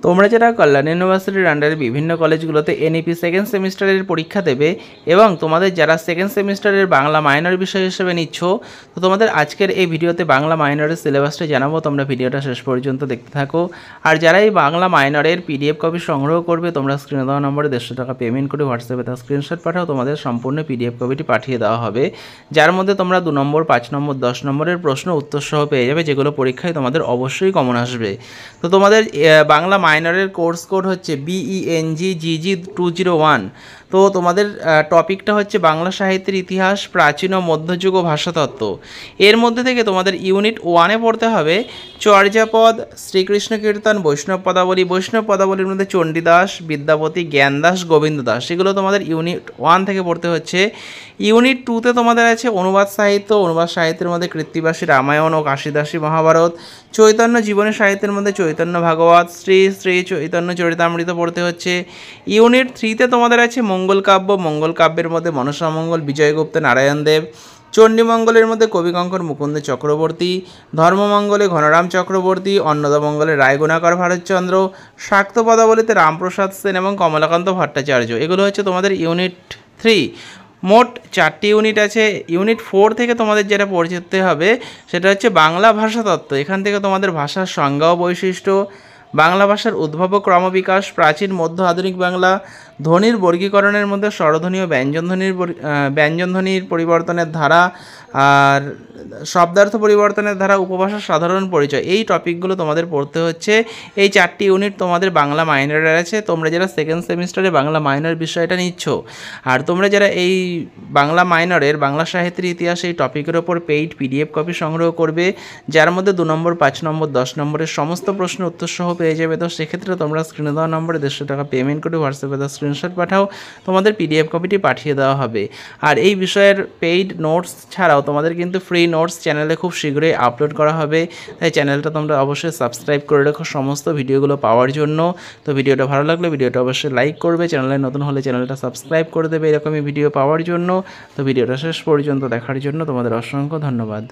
তোমরা যারা কল্যাণ ইউনিভার্সিটির আন্ডারে বিভিন্ন কলেজগুলোতে এনইপি সেকেন্ড সেমিস্টারের পরীক্ষা দেবে এবং তোমাদের যারা সেকেন্ড সেমিস্টারের বাংলা মাইনর বিষয় হিসেবে নিচ্ছ, তো তোমাদের আজকের এই ভিডিওতে বাংলা মাইনরের সিলেবাসটা জানাবো। তোমরা ভিডিওটা শেষ পর্যন্ত দেখতে থাকো। আর যারা এই বাংলা মাইনরের পিডিএফ কপি সংগ্রহ করবে, তোমরা স্ক্রিনে দেওয়া নম্বরে 150 টাকা পেমেন্ট করে হোয়াটসঅ্যাপে তার স্ক্রিনশট পাঠাও, তোমাদের সম্পূর্ণ পিডিএফ কপিটি পাঠিয়ে দেওয়া হবে, যার মধ্যে তোমরা 2 নম্বর, 5 নম্বর, 10 নম্বরের প্রশ্ন উত্তর সহ পেয়ে যাবে, যেগুলো পরীক্ষায় তোমাদের অবশ্যই কমন আসবে। তো তোমাদের বাংলা মাইনরের কোর্স কোড হচ্ছে BENGGG201। তো তোমাদের টপিকটা হচ্ছে বাংলা সাহিত্যের ইতিহাস, প্রাচীন ও মধ্যযুগ ও ভাষাতত্ত্ব। এর মধ্যে থেকে তোমাদের ইউনিট 1-এ পড়তে হবে চর্যাপদ, শ্রীকৃষ্ণ কীর্তন, বৈষ্ণব পদাবলী। বৈষ্ণব পদাবলীর মধ্যে চণ্ডীদাস, বিদ্যাপতি, জ্ঞানদাস, গোবিন্দ দাস, সেগুলো তোমাদের ইউনিট 1 থেকে পড়তে হচ্ছে। ইউনিট 2-তে তোমাদের আছে অনুবাদ সাহিত্য। অনুবাদ সাহিত্যের মধ্যে কৃত্তিবাসী রামায়ণ ও কাশিদাসী মহাভারত। চৈতন্য জীবনী সাহিত্যের মধ্যে চৈতন্য ভাগবত, শ্রী শ্রী চৈতন্য চরিতামৃত পড়তে হচ্ছে। ইউনিট 3-তে তোমাদের আছে মঙ্গল কাব্য। মঙ্গল কাব্যের মধ্যে মনসামঙ্গল, বিজয়গুপ্ত, নারায়ণ দেব। চণ্ডীমঙ্গলের মধ্যে কবিকঙ্কর, মুকুন্দ চক্রবর্তী। ধর্মমঙ্গলে ঘনরাম চক্রবর্তী। অন্নদামঙ্গলে রায়গুণাকর ভারতচন্দ্র। শাক্ত পদাবলীতে রামপ্রসাদ সেন এবং কমলাকান্ত ভট্টাচার্য। এগুলো হচ্ছে তোমাদের ইউনিট 3। মোট 4টি ইউনিট আছে। ইউনিট 4 থেকে তোমাদের যেটা পড়তে হবে সেটা হচ্ছে বাংলা ভাষাতত্ত্ব। এখান থেকে তোমাদের ভাষার সংজ্ঞা ও বৈশিষ্ট্য, বাংলা ভাষার উদ্ভব ও ক্রমবিকাশ, প্রাচীন মধ্য আধুনিক বাংলা, ধ্বনির বর্গীকরণের মধ্যে স্বরধ্বনি ও ব্যঞ্জনধ্বনির পরিবর্তনের ধারা, আর শব্দার্থ পরিবর্তনের ধারা, উপভাষার সাধারণ পরিচয়। এই টপিকগুলো তোমাদের পড়তে হচ্ছে। এই 4টি ইউনিট তোমাদের বাংলা মাইনরের আছে। তোমরা যারা সেকেন্ড সেমিস্টারে বাংলা মাইনর বিষয়টা নিচ্ছ, আর তোমরা যারা এই বাংলা মাইনরের বাংলা সাহিত্যের ইতিহাস এই টপিকের ওপর পেইড পিডিএফ কপি সংগ্রহ করবে, যার মধ্যে 2 নম্বর, 5 নম্বর, 10 নম্বরের সমস্ত প্রশ্ন উত্তর সহ পেয়ে যাবে। তো সেক্ষেত্রে তোমরা স্ক্রিনে দেওয়া নম্বরে 150 টাকা পেমেন্ট করে হোয়াটসঅ্যাপে তার স্ক্রিনশট পাঠাও, তোমাদের পিডিএফ কপিটি পাঠিয়ে দেওয়া হবে। আর এই বিষয়ের পেইড নোটস ছাড়াও তোমাদের কিন্তু ফ্রি নোটস চ্যানেলে খুব শীঘ্রই আপলোড করা হবে। তাই চ্যানেলটা তোমরা অবশ্যই সাবস্ক্রাইব করে রাখো সমস্ত ভিডিওগুলো পাওয়ার জন্য। তো ভিডিওটা ভালো লাগলে ভিডিওটা অবশ্যই লাইক করবে, চ্যানেলে নতুন হলে চ্যানেলটা সাবস্ক্রাইব করে দেবে এরকমই ভিডিও পাওয়ার জন্য। তো ভিডিওটা শেষ পর্যন্ত দেখার জন্য তোমাদের অসংখ্য ধন্যবাদ।